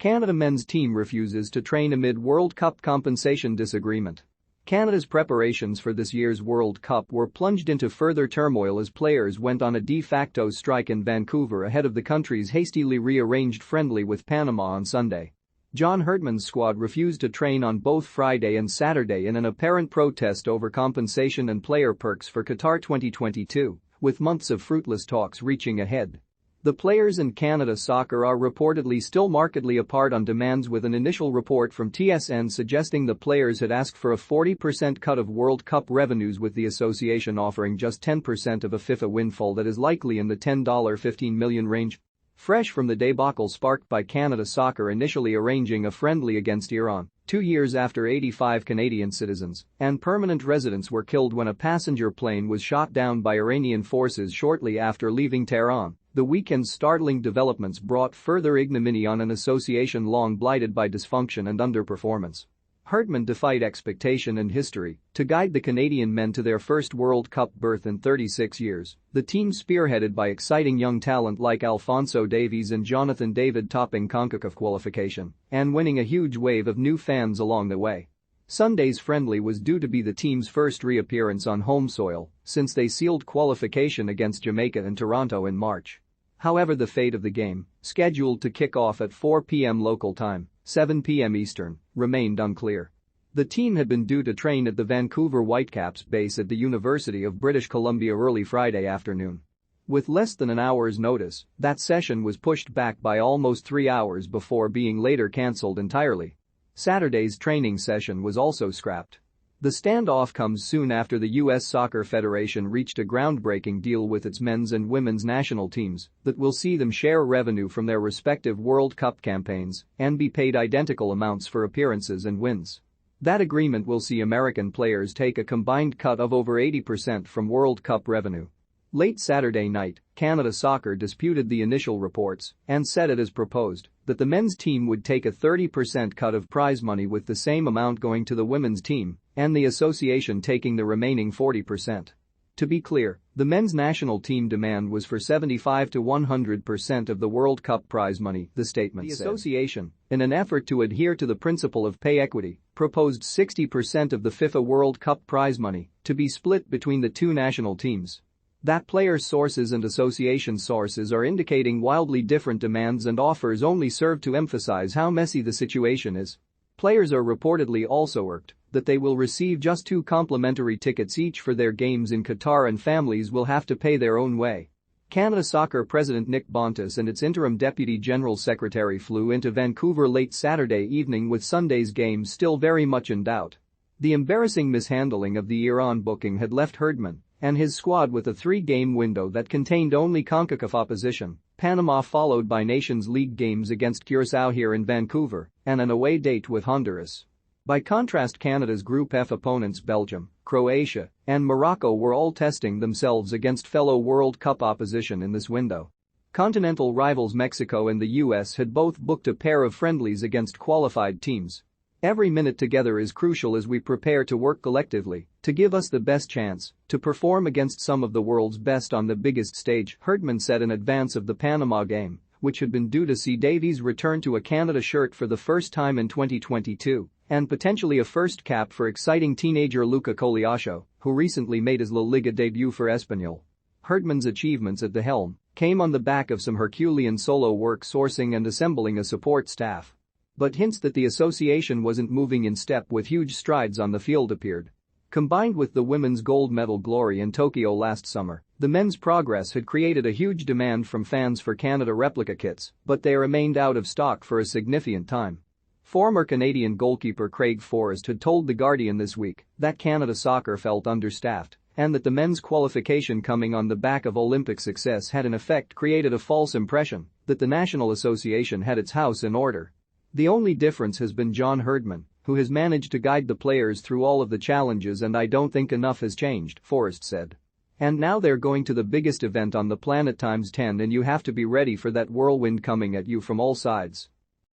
Canada men's team refuses to train amid World Cup compensation disagreement. Canada's preparations for this year's World Cup were plunged into further turmoil as players went on a de facto strike in Vancouver ahead of the country's hastily rearranged friendly with Panama on Sunday. John Herdman's squad refused to train on both Friday and Saturday in an apparent protest over compensation and player perks for Qatar 2022, with months of fruitless talks reaching a head. The players and Canada Soccer are reportedly still markedly apart on demands, with an initial report from TSN suggesting the players had asked for a 40% cut of World Cup revenues, with the association offering just 10% of a FIFA windfall that is likely in the $10-15 million range. Fresh from the debacle sparked by Canada Soccer initially arranging a friendly against Iran, 2 years after 85 Canadian citizens and permanent residents were killed when a passenger plane was shot down by Iranian forces shortly after leaving Tehran, the weekend's startling developments brought further ignominy on an association long blighted by dysfunction and underperformance. Herdman defied expectation and history to guide the Canadian men to their first World Cup berth in 36 years, the team spearheaded by exciting young talent like Alphonso Davies and Jonathan David topping CONCACAF qualification and winning a huge wave of new fans along the way. Sunday's friendly was due to be the team's first reappearance on home soil since they sealed qualification against Jamaica in Toronto in March. However, the fate of the game, scheduled to kick off at 4 p.m. local time, 7 p.m. Eastern, remained unclear. The team had been due to train at the Vancouver Whitecaps base at the University of British Columbia early Friday afternoon. With less than an hour's notice, that session was pushed back by almost 3 hours before being later cancelled entirely. Saturday's training session was also scrapped. The standoff comes soon after the U.S. Soccer Federation reached a groundbreaking deal with its men's and women's national teams that will see them share revenue from their respective World Cup campaigns and be paid identical amounts for appearances and wins. That agreement will see American players take a combined cut of over 80% from World Cup revenue. Late Saturday night, Canada Soccer disputed the initial reports and said it as proposed that the men's team would take a 30% cut of prize money, with the same amount going to the women's team and the association taking the remaining 40%. To be clear, the men's national team demand was for 75 to 100% of the World Cup prize money, the statement said. The association, in an effort to adhere to the principle of pay equity, proposed 60% of the FIFA World Cup prize money to be split between the two national teams. That players' sources and association sources are indicating wildly different demands and offers only serve to emphasize how messy the situation is. Players are reportedly also irked that they will receive just 2 complimentary tickets each for their games in Qatar, and families will have to pay their own way. Canada Soccer President Nick Bontis and its interim Deputy General Secretary flew into Vancouver late Saturday evening, with Sunday's game still very much in doubt. The embarrassing mishandling of the Iran booking had left Herdman and his squad with a 3-game window that contained only CONCACAF opposition, Panama followed by Nations League games against Curaçao here in Vancouver, and an away date with Honduras. By contrast, Canada's Group F opponents Belgium, Croatia, and Morocco were all testing themselves against fellow World Cup opposition in this window. Continental rivals Mexico and the US had both booked a pair of friendlies against qualified teams. Every minute together is crucial as we prepare to work collectively to give us the best chance to perform against some of the world's best on the biggest stage, Herdman said in advance of the Panama game, which had been due to see Davies return to a Canada shirt for the first time in 2022 and potentially a first cap for exciting teenager Luca Coliacho, who recently made his La Liga debut for Espanyol. Herdman's achievements at the helm came on the back of some Herculean solo work sourcing and assembling a support staff. But hints that the association wasn't moving in step with huge strides on the field appeared. Combined with the women's gold medal glory in Tokyo last summer, the men's progress had created a huge demand from fans for Canada replica kits, but they remained out of stock for a significant time. Former Canadian goalkeeper Craig Forrest had told The Guardian this week that Canada Soccer felt understaffed and that the men's qualification coming on the back of Olympic success had in effect created a false impression that the National Association had its house in order. The only difference has been John Herdman, who has managed to guide the players through all of the challenges, and I don't think enough has changed, Forrest said. And now they're going to the biggest event on the planet ×10, and you have to be ready for that whirlwind coming at you from all sides.